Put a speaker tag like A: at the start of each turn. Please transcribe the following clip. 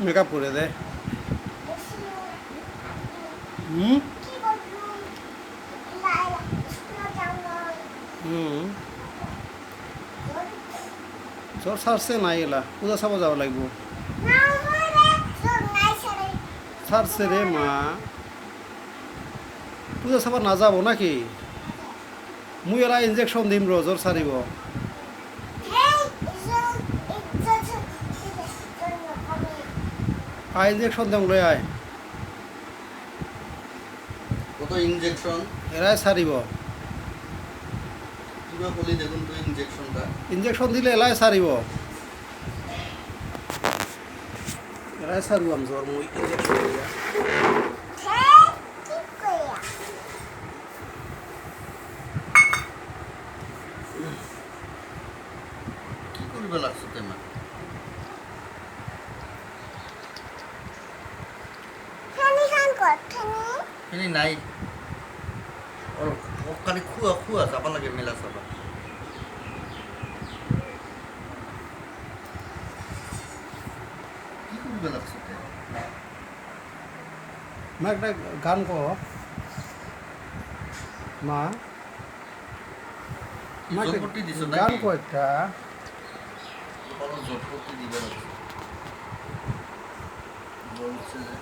A: Makeup করে দে। হুম হুম জ্বর ছাড়ছে নাই এলা পূজা চাব যাব লাগিব। ছাড়ছে রে মা, পূজা চাব নাযাব নাকি? মুই এলা ইনজেকশন দিম র জ্বর ছাড়িব। আয় ইনজেকশন দেম লৈ আয়।
B: কত ইনজেকশন?
A: এরাই ছাড়িব।
B: কিবা বলি দেখুন তো ইনজেকশনটা।
A: ইনজেকশন দিলে এলাই ছাড়িব। এরাই ছাড়িবাম জ্বর মুই ইনজেকশন দিয়া।
B: কি করবে লাগছে তেমন? এনে নাই ওর খালি খুয়া খুয়া চাপা লাগে মেলা চাপা। কি করবে লাগছে
A: মা একটা গান কর মা। মা একটা
B: জোরপট্টি দিছো
A: গান
B: নাকি?
A: কর একটা।
B: বলো জোরপট্টি দিবে লাগছে বলছে যে